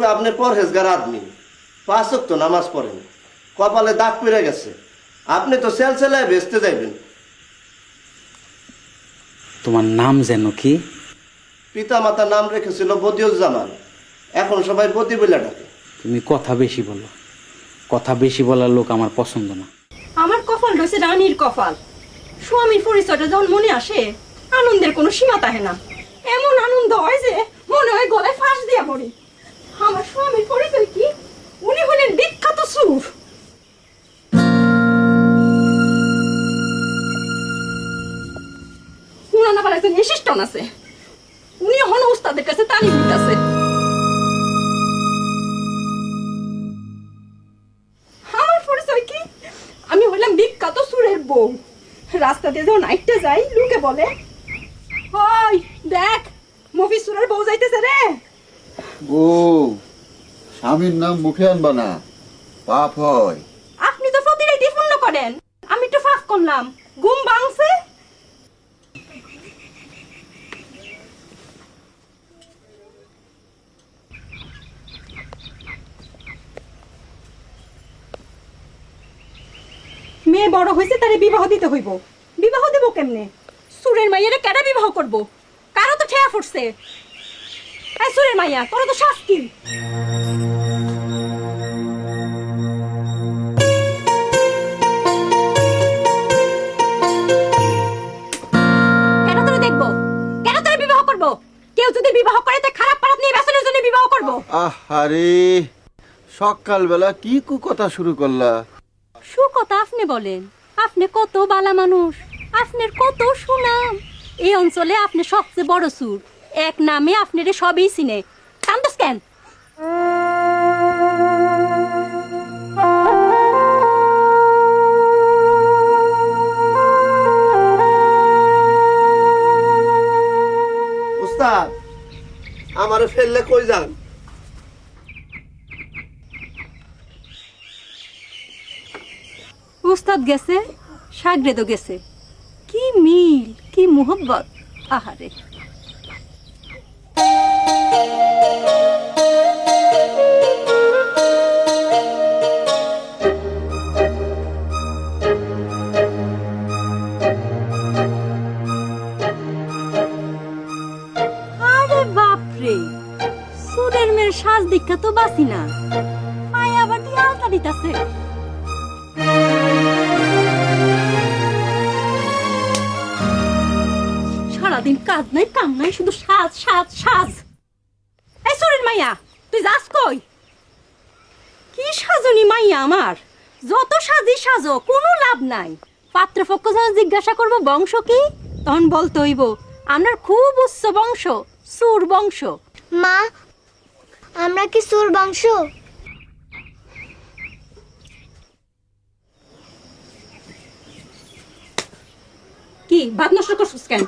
আপনি পরহেজগার আদমি, 5 ওয়াক্ত নামাজ পড়েন, কপালে দাগ পড়ে গেছে, আপনি তো সেলসেলায় বেচতে যাইবেন। তোমার নাম যেন কি? পিতা মাতার নাম রেখেছিল বদিউজ্জামান, এখন সবাই বদি বলে ডাকে। তুমি কথা বেশি বলো, কথা বেশি বলার লোক আমার পছন্দ না। আমার কপাল রয়েছে রানীর কপাল। স্বামীর পরিচয়টা যখন মনে আসে, আনন্দের কোনো সীমা থাকে না। এমন আনন্দ হয় যে মনে হয় গলায় ফাঁস দিয়া পড়ে। আমার স্বামীর পরিচয় কি? উনি হলেন বিখ্যাত সুর। উনার আবার একজন অ্যাসিস্ট্যান্ট আছে, উনি হন উস্তাদের কাছে তালিম নিতেছে। আমার পরিচয় কি? আমি হলাম বিখ্যাত সুরের বউ। রাস্তা দিয়ে যখন আইতে যাই, লোকে বলে, ওই দেখ মফিজ সুরের বউ যাইতেছে রে। ও স্বামীর নাম মুখে আনবা না, পাপ হয়। আপনি তো প্রতিদিনই পূর্ণ করেন, আমি একটু ফাঁক করলাম, ঘুম ভাঙছে। মেয়ে বড় হয়েছে, তারে বিবাহ দিতে হইব। বিবাহ দেব কেমনে? সুরের মাইয়ারে কেডা বিবাহ করব? কারো তো ঠেয়া ফুটছে। এই সুরের মাইয়া, তোর তো শাস্তি। কেন তোরে দেখবো? কেন তোরে বিবাহ করব? কেউ যদি বিবাহ করে তা খারাপ পারাত নিয়ে ব্যসনের জন্য বিবাহ করব। আহারে সকালবেলা কি কথা শুরু করলা? সুকথা আপনি বলেন, আপনি কত বালা মানুষ, আপনার কত সুনাম। এই অঞ্চলে আপনি সবচেয়ে বড় সুর, এক নামে আপনার সবই চিনে। কান্দস কেন? উস্তাদ, আমারে ফেললে কই যান? উস্তাদ গেছে, সাগরেদও গেছে। কি মিল, কি মোহব্বত। আহারে আরে বাপরে, সুরের মেয়ের সাজ দীক্ষা তো বাসি না, পায়ে আবার দিয়ে আলতা দিতাছে। সারাদিন কাজ নাই কাম নাই, শুধু সাজ সাজ সাজ। এই সুরের মাইয়া, তুই যাস কই? কি সাজনি মাইয়া আমার, যত সাজি সাজো কোনো লাভ নাই। পাত্রপক্ষ যখন জিজ্ঞাসা করবো বংশ কি, তখন বলতে হইব আমরা খুব উচ্চ বংশ, সুর বংশ। মা, আমরা কি সুর বংশ? কি ভাত নষ্ট করছিস কেন?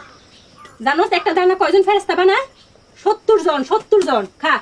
জানোস একটা দানা কয়জন ফেরেশতা বানায়? 70 জন, 70 জন। খা।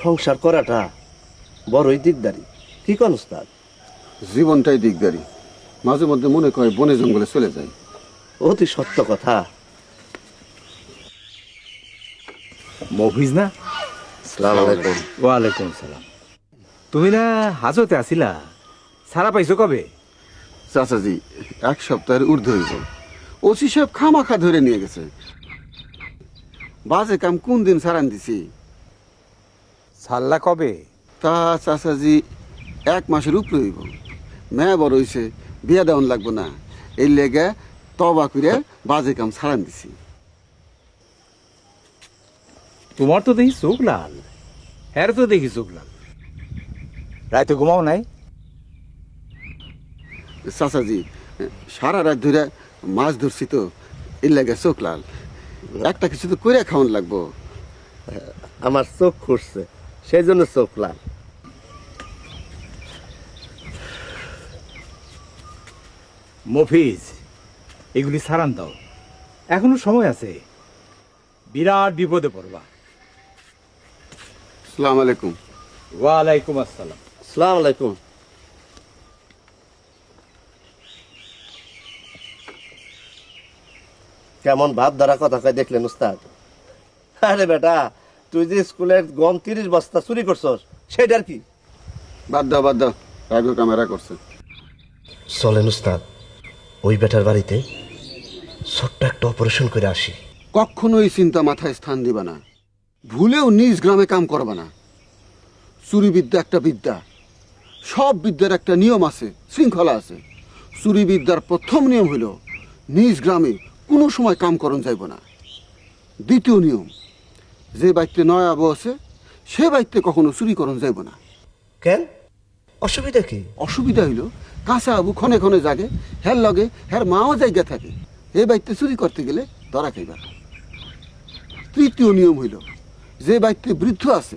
সংসার করাটা বড়ই দিকদারি, কি কোন উস্তাদ? জীবনটাই দিকদারি, মাঝে মধ্যে মনে করে বনে জঙ্গলে চলে যায়। অতি সত্য কথা। মফিজ না? আসসালামু আলাইকুম। ওয়ালাইকুম সালাম। তুমি না হাজতে আসিলা, সারা পাইছো কবে? চাচাজি, 1 সপ্তাহের ঊর্ধ্ব হইব। ওসি সাহেব খামাখা ধরে নিয়ে গেছে। বাজে কাম কোন দিন সারান দিছি। সাল্লা কবে? তা চাচাজি 1 মাসের উপরে হইব। মেয়া বড় হইছে, বিয়া দেওয়ান লাগবো না, এই লেগে তবা করে বাজে কাম ছাড়ান দিছি। তোমার তো দেখি চোখ লাল, হ্যাঁ তো দেখি চোখ লাল। রাতে ঘুমাও নাই? চাচাজি, সারা রাত ধরে মাছ ধরছি তো, এর লাগে চোখ লাল। একটা কিছু তো করে খাওয়ান লাগবো। আমার চোখ খুঁজছে, সেই জন্য চোখ লাল। মফিজ, এগুলি সারান দাও, এখনো সময় আছে, বিরাট বিপদে পড়বা। আসসালামু আলাইকুম। ওয়ালাইকুম আসসালাম। আসসালামু আলাইকুম। কেমন ভাব দ্বারা কথা কয় দেখলেন উস্তাদ? আরে বেটা, তুই যে স্কুলের গম 30 বস্তা চুরি করছস, সেটার কি? বাদ দাও বাদ দাও, রাগো ক্যামেরা করছে। চলেন উস্তাদ, ওই বেটার বাড়িতে ছোট্ট একটা অপারেশন করে আসি। কখনোই চিন্তা মাথায় স্থান দিবা না, ভুলেও নিজ গ্রামে কাম করবা না। চুরি বিদ্যা একটা বিদ্যা, সব বিদ্যার একটা নিয়ম আছে, শৃঙ্খলা আছে। চুরি বিদ্যার প্রথম নিয়ম হইল নিজ গ্রামে কোনো সময় কাম করন যাইব না। দ্বিতীয় নিয়ম, যে বাড়িতে নয় আবু আছে সে বাড়িতে কখনো চুরি করন যাইব না। কেন, অসুবিধা কি? অসুবিধা হইল কাঁচা আবু ক্ষণে ক্ষণে জাগে, হ্যার লগে হ্যার মাও জায়গা থাকে, এ বাড়িতে চুরি করতে গেলে ধরা খাইবার। তৃতীয় নিয়ম হইল যে বাড়িতে বৃদ্ধ আছে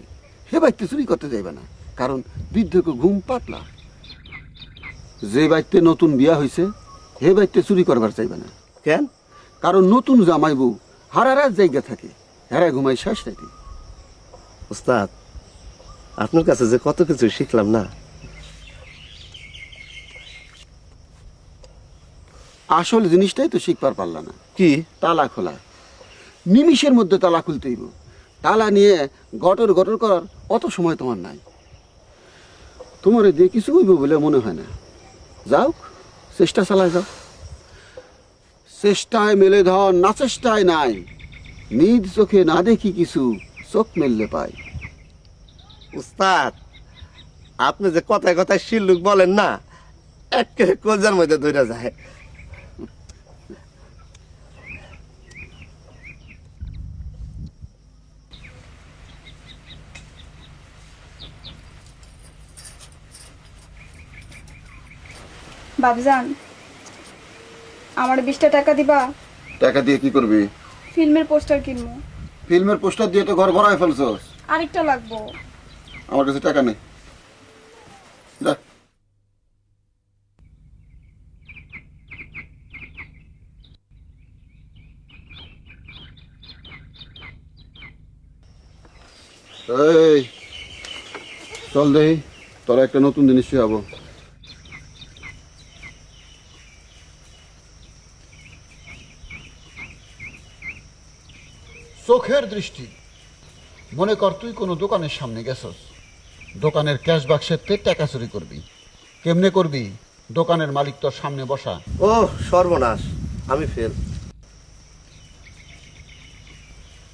সে বাড়িতে চুরি করতে যাইবে না, কারণ বৃদ্ধকে ঘুম পাতলা। যে বাড়িতে নতুন বিয়া হয়েছে হে বাড়িতে চুরি করবার চাইবে না, কেন? কারণ নতুন জামাই বউ হারারার জায়গা থাকে, হেরা ঘুমাই শেষ রাতে। উস্তাদ, আপনার কাছে যে কত কিছু শিখলাম না। আসল জিনিসটাই তো শিখবার পারলা না। কি? তালা খোলা, নিমিষের মধ্যে তালা খুলতেইব। তালা নিয়ে গটর গটর করার অত সময় তোমার নাই। তোমার দিয়ে কিছু হইব বলে মনে হয় না। যাও, চেষ্টা চালায় যাও। চেষ্টায় মেলে ধর, না চেষ্টায় নাই। নিজ চোখে না দেখি কিছু, চোখ মেললে পাই। উস্তাদ, আপনি যে কথায় কথায় শিল্লুক বলেন না, একেবারে কলজার মধ্যে ধরে যায়। বাবজান, আমার 20টা টাকা দিবা? টাকা দিয়ে কি করবি? ফিল্মের পোস্টার কিনবো। ফিল্মের পোস্টার দিয়ে তো ঘর ভরাই ফেলছস। আরেকটা লাগবো। আমার কাছে টাকা নেই, যা। এই চল দেই, তোরা একটা নতুন জিনিস শিখাবো। চোখের দৃষ্টি। মনে কর তুই কোনো দোকানের সামনে গেছস, দোকানের ক্যাশ বাক্সের তে টাকা চুরি করবি। কেমনে করবি? দোকানের মালিক তোর সামনে বসা। ও সর্বনাশ, আমি ফেল।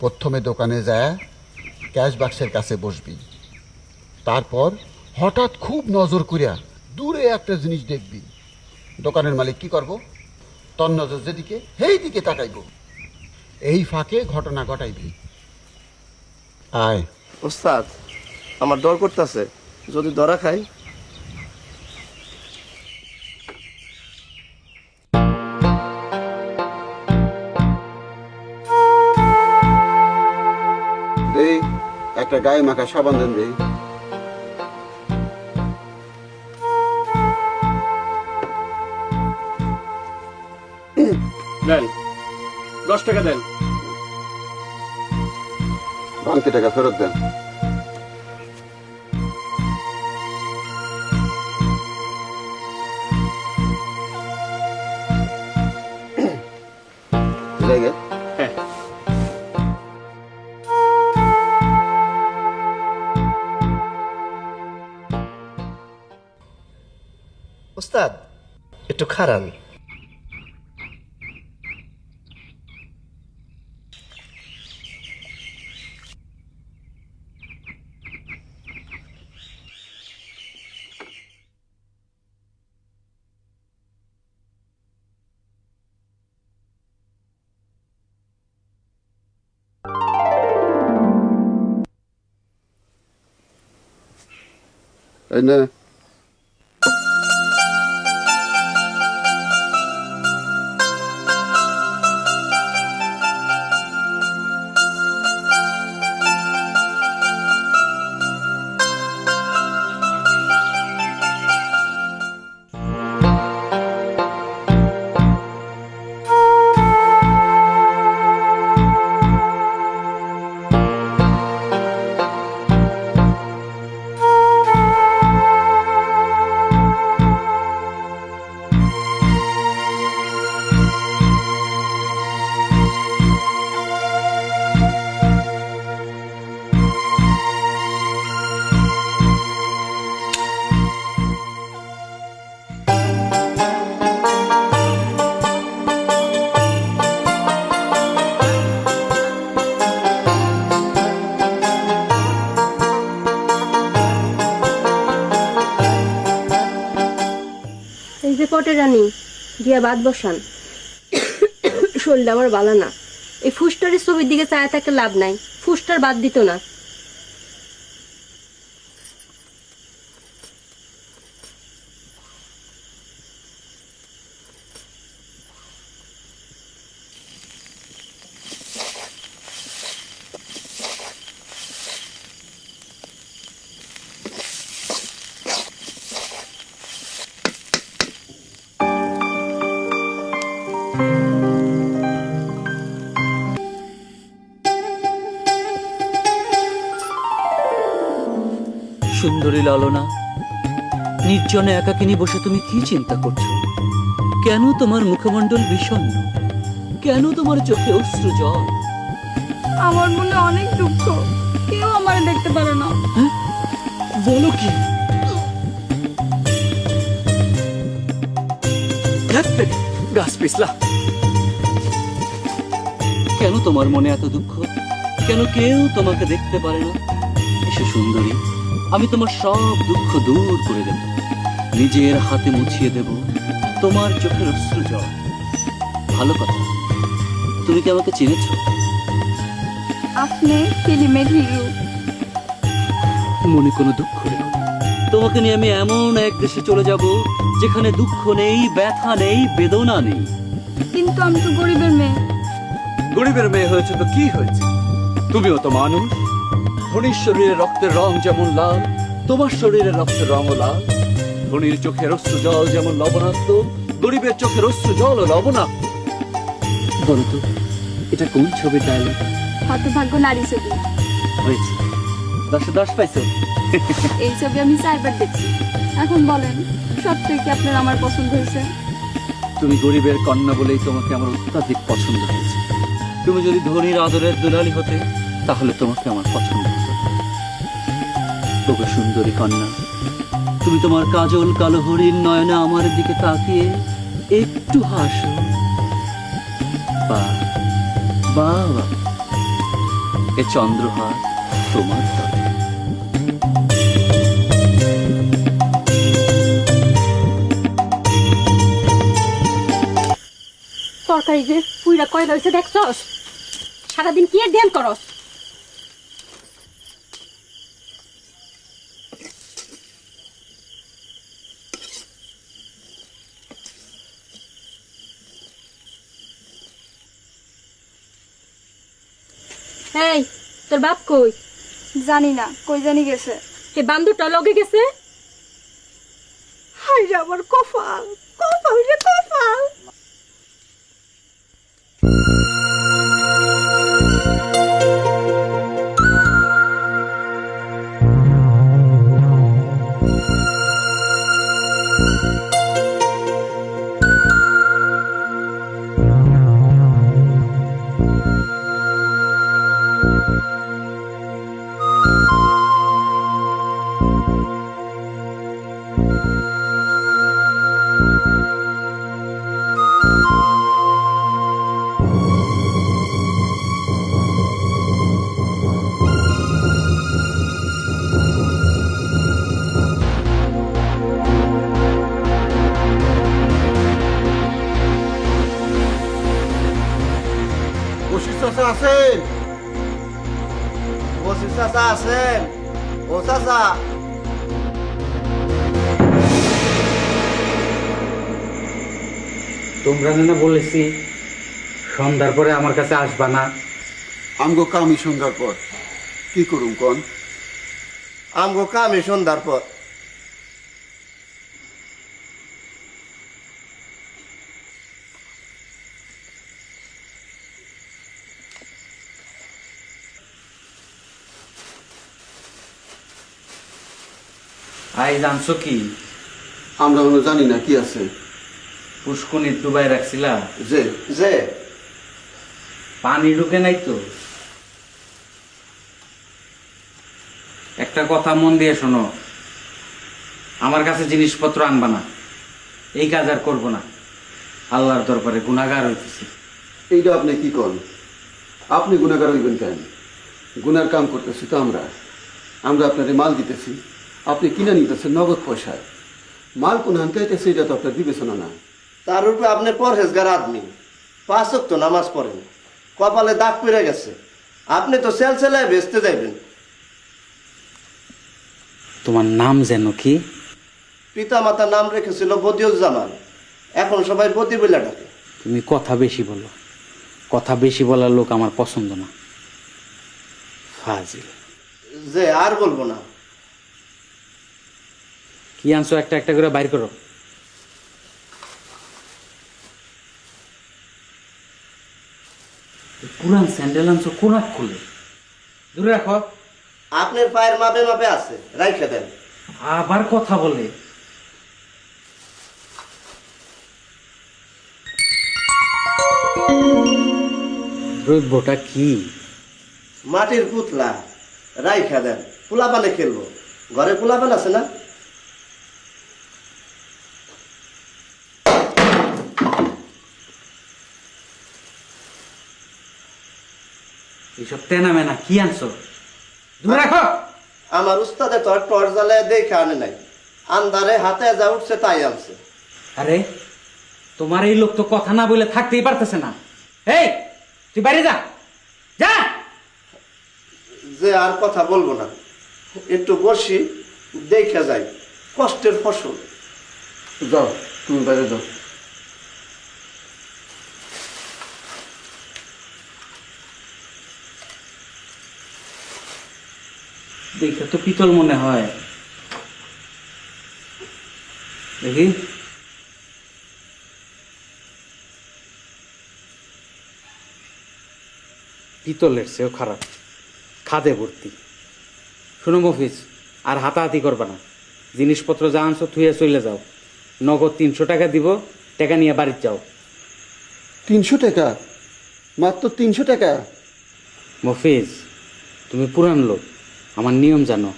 প্রথমে দোকানে যায় ক্যাশ বাক্সের কাছে বসবি, তারপর হঠাৎ খুব নজর করিয়া দূরে একটা জিনিস দেখবি। দোকানের মালিক কি করব? তোর নজর যেদিকে সেই দিকে তাকাইব। এই ফাঁকে ঘটনা ঘটাইবি। আয়। উস্তাদ, আমার ডর করতেছে, যদি ধরা খাই। দেই একটা গায়ে মাখা সাবান দেন দেই। দেন, 10 টাকা দেন। বাকি টাকা ফেরত দেন। জায়গা হ্যাঁ, উস্তাদ, একটু খারান। এই নে। এই যে পটে রানী গিয়া বাদ বসান, শরীরটা আমার ভালো না। এই ফুসটারের ছবির দিকে চায় থাকতে লাভ নাই, ফুসটার বাদ দিত না। সুন্দরী লালনা, নির্জনে একাকিনী বসে তুমি কি চিন্তা করছো? কেন তোমার মুখমণ্ডল বিষণ্ণ? কেন তোমার চোখে অশ্রু জল? আমার মনে অনেক দুঃখ, কেউ আমার দেখতে পারে না। বলো কি? গাছ পিছলা। কেন তোমার মনে এত দুঃখ? কেন কেউ তোমাকে দেখতে পারে না? এসে সুন্দরী, আমি তোমার সব দুঃখ দূর করে দেব, নিজের হাতে মুছিয়ে দেব তোমার চোখের অশ্রু জল। ভালো কথা, তুমি কি আমাকে চিনেছ? আপনি ফিল্মের হিরো। মনে কোনো দুঃখ রেখো না। তোমাকে নিয়ে আমি এমন এক দেশে চলে যাব যেখানে দুঃখ নেই, ব্যথা নেই, বেদনা নেই। কিন্তু আমি তো গরিবের মেয়ে। গরিবের মেয়ে হয়েছে তো কি হয়েছে? তুমিও তো মানুষ। ধনীর শরীরের রক্তের রং যেমন লাল, তোমার শরীরের রক্তের রঙও লাল। ধনীর চোখের অশ্রু জল যেমন লবণাক্ত, গরিবের চোখের অশ্রু জল ও লবণাক্ত। বলো তো, এটা কোন ছবির ডায়লগ? হতভাগ্য নারী ছবি। হয়েছে, 10 10 পাইছো। এই ছবি আমি 4 বার দেখছি। এখন বলেন, সত্যি কি আপনার আমার পছন্দ হয়েছে? তুমি গরিবের কন্যা বলেই তোমাকে আমার অত্যাধিক পছন্দ হয়েছে। তুমি যদি ধনীর আদরের দুলালি হতে, তাহলে তোমাকে আমার পছন্দ হতো না। ওগো সুন্দরী কন্যা, তুমি তোমার কাজল কালো হরিণ নয়নে আমার দিকে তাকিয়ে একটু হাসো। বা বা বা, এ চন্দ্রহার তোমার তলে। তরকারি যে পুইরা কয়লা হয়েছে দেখছস? সারাদিন কি আর ধ্যান করস? এই, তোর বাপ কই? জানি না, কই জানি গেছে। এ বান্দরটা লগে গেছে। হাই রে আমার কপাল, কপাল রে কপাল। বশির চাচা আছেন? বশির চাচা আছেন? ও চাচা, তোমরা না বলেছি সন্ধ্যার পরে আমার কাছে আসবা না। আমগো কামি সন্ধ্যার পর কি করুম কন? আমগো কামে সন্ধ্যার পর। আই জানছো কি, আমরা কোনো জানি না কি আছে। পুষ্কুনি ডুবাই রাখছিলা, যে যে পানি ঢুকে নাই তো। একটা কথা মন দিয়ে শোনো, আমার কাছে জিনিসপত্র আনবা না, এই কাজ আর করবো না। আল্লাহর দরবারে গুনাহগার হইতেছি। এইটা আপনি কি কন? আপনি গুণাগার হইবেন কেন? গুনার কাম করতেছি তো আমরা। আমরা আপনারে মাল দিতেছি, আপনি কিনে নিতেছেন নগদ পয়সায়। মাল কোন হানতে হইতেছে এটা তো আপনার বিবেচনা না। তার উপরে আপনি পরহেজগার আদমি, 5 ওয়াক্ত নামাজ পড়েন, কপালে দাগ পড়ে গেছে, আপনি তো সেলসেলায় বেচতে যাইবেন। তোমার নাম যেন কি? পিতা মাতার নাম রেখেছিল বদিউজ্জামান, এখন সবাই বদি বলে ডাকে। তুমি কথা বেশি বলো, কথা বেশি বলার লোক আমার পছন্দ না। ফাজিল। যে আর বলবো না। কি আনছো একটা একটা করে বাইর করো। পুরান স্যান্ডেল আনছো কোন খুলে, দূরে রাখো। আপনার পায়ের মাপে মাপে আছে, রাইখে দেন। আবার কথা বলে। দ্রব্যটা কি? মাটির পুতলা, রাইখে দেন। পোলাপানে খেলবো, ঘরে পোলাপান আছে না? এইসব তেনা মেনা কি আনছো, দূরে রাখো। আমার উস্তাদে তো আর টর্চ জ্বালায় দেখে আনে নাই, আন্দারে হাতে যা উঠছে তাই আনছে। আরে তোমার এই লোক তো কথা না বলে থাকতেই পারতেছে না। এই তুই বাইরে যা, যা। যে আর কথা বলবো না, একটু বসি, দেখে যাই, কষ্টের ফসল। যাও, তুমি বাইরে যাও। দেখে তো পিতল মনে হয়। দেখি পিতলের চেয়েও খারাপ, খাদে ভর্তি। শোনো মফিজ, আর হাতাহাতি করবা না। জিনিসপত্র যা আনছো থুয়ে চলে যাও। নগদ 300 টাকা দিব, টাকা নিয়ে বাড়িতে যাও। 300 টাকা? মাত্র 300 টাকা? মফিজ, তুমি পুরান লোক, আমার নিয়ম জানো।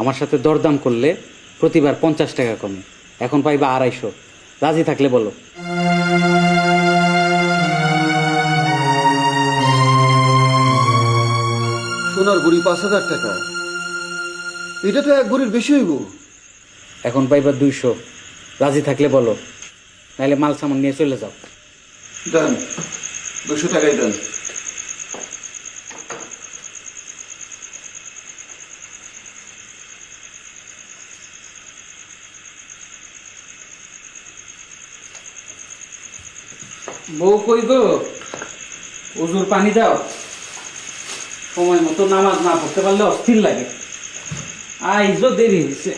আমার সাথে দরদাম করলে প্রতিবার 50 টাকা কমে, এখন পাইবা 250। রাজি থাকলে বলো। সোনার বুড়ি 5000 টাকা? এটা তো এক বুড়ির বেশি হইব। এখন পাইবা 200। রাজি থাকলে বলো, নাহলে মাল সামান নিয়ে চলে যাও। দেন, 200 টাকাই দেন। বউ কই গো, উজুর পানি দাও। সময় মতো নামাজ না পড়তে পারলে অস্থির লাগে। আইজো দেরি হয়েছে।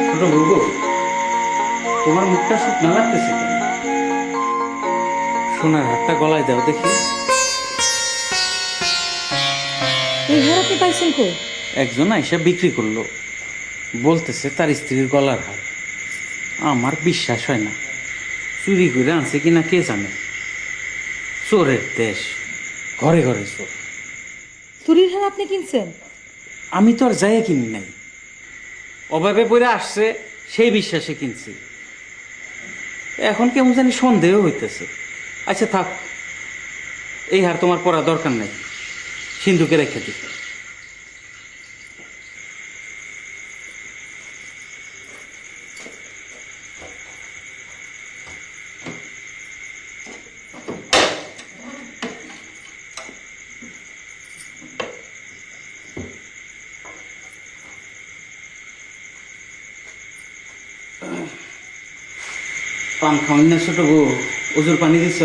ছোট বউ গো, তোমার মুখটা শুকনা লাগতেছে কেন? সোনার হাতটা গলায় দাও দেখি। এই হার আপনি পাইছেন কই? একজন আইসা বিক্রি করলো, বলতেছে তার স্ত্রীর গলার হার। আমার বিশ্বাস হয় না, চুরি করে আনছে কিনা কে জানে। চোরের দেশ, ঘরে ঘরে চোর। চুরির হার আপনি কিনছেন? আমি তো আর যাইয়া কিনি নাই, অভাবে পড়ে আসছে সেই বিশ্বাসে কিনছি। এখন কেমন জানি সন্দেহ হইতেছে। আচ্ছা থাক, এই হার তোমার পরা দরকার নাই, সিন্ধুকে রেখে দিই। পান খাওয়ান না ছোট বউ, ওজুর পানি দিছ?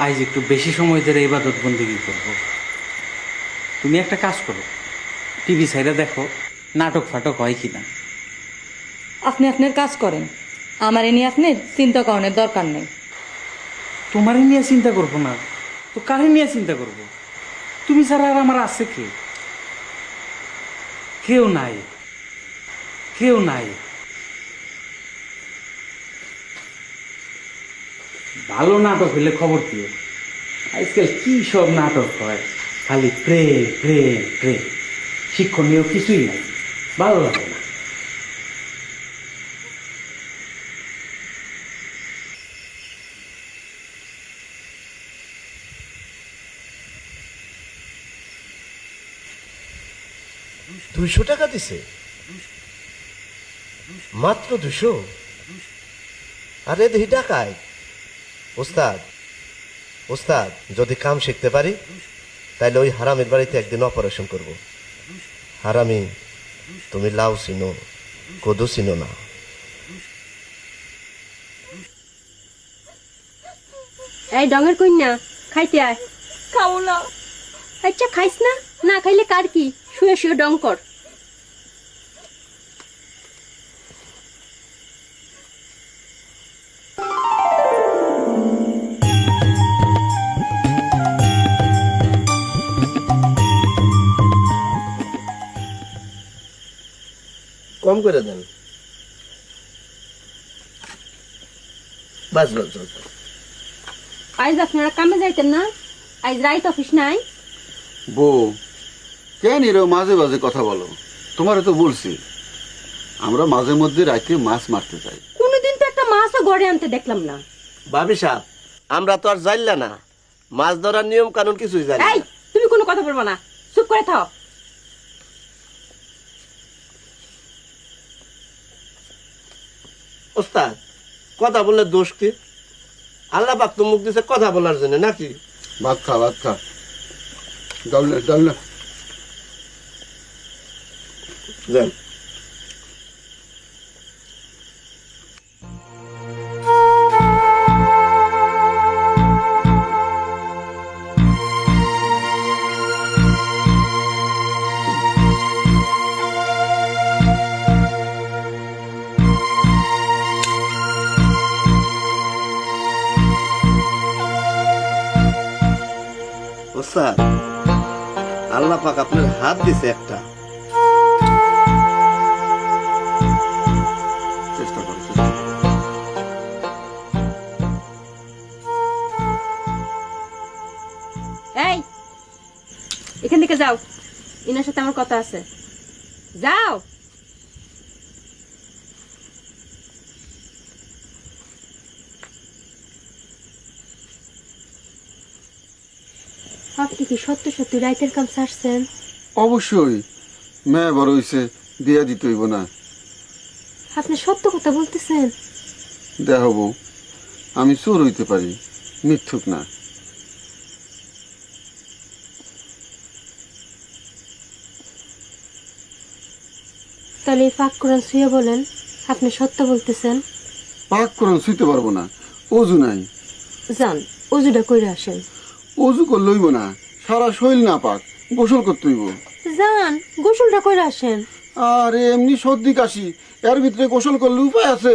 আজ একটু বেশি সময় ধরে ইবাদত বন্দেগী করব। তুমি একটা কাজ করো, টিভি সাইডে দেখো নাটক ফাটক হয় কিনা। আপনি আপনার কাজ করেন, আমার এ নিয়ে আপনার চিন্তা করানোর দরকার নেই। তোমারে নিয়ে চিন্তা করবো না তো কারে নিয়ে চিন্তা করব? তুমি ছাড়া আর আমার আছে কে? কেউ নাই, কেউ নাই। ভালো নাটক হইলে খবর দিও। আজকাল কি সব নাটক হয়, খালি প্রেম প্রেম প্রেম, শিক্ষণীয় কিছুই নাই, ভালো লাগে না। টাকা দিছে মাত্র 200? আরে দেখি টাকায়। ওস্তাদ ওস্তাদ, যদি কাম শিখতে পারি তাইলে ওই হারামের বাড়িতে একদিন অপারেশন করব। হারামি, তুমি লাউ চিনো, কদু চিনো না। এই ডঙের কন্যা, খাইতে আয়। খাবো না। আচ্ছা খাইস না, না খাইলে কার কি, শুয়ে শুয়ে ডং কর। কম করে দেন। বাস বাস বাস। আজ আপনারা কামে যাইতেন না? আজ রাইত অফিস নাই? বউ, কেন এরকম মাঝে মাঝে কথা বলো? তোমারে তো বলছি আমরা মাঝে মধ্যে রাইতে মাছ মারতে যাই। কোনোদিন তো একটা মাছও গড়ে আনতে দেখলাম না। ভাবি সাহেব, আমরা তো আর জানলা না, মাছ ধরার নিয়ম কানুন কিছুই জানি এই না। তুমি কোনো কথা বলবো না, চুপ করে থাও। ওস্তাদ, কথা বললে দোষ কি? আল্লাহ পাক তো মুখ দিছে কথা বলার জন্য নাকি? ভাত খা, ভাত খা। ডাল না, ডাল না। যান। ওস্তাদ, আল্লাহ পাক আপনার হাত দিছে একটা। চেষ্টা করো, চেষ্টা করো। এই এখান থেকে যাও, ইনার সাথে আমার কথা আছে। যাও। আপনি কি সত্য সত্যি রাইতের কাম ছাড়ছেন? অবশ্যই, মেয়ে বড় হইছে, দিয়া দিতে হইব না। আপনি সত্য কথা বলতেছেন? দেখ বউ, আমি চোর হইতে পারি, মিথ্যুক না। তাহলে এই পাক কোরআন শুয়ে বলেন আপনি সত্য বলতেছেন। পাক কোরআন শুইতে পারবো না, অজু নাই। যান, অজুটা কইরা আসেন। অজু করলে হইব না, সারা শরীর না পাক, গোসল করতে হইব। যান, গোসলটা কইরা আসেন। আর এমনি সর্দি কাশি, এর ভিতরে গোসল করলে উপায় আছে?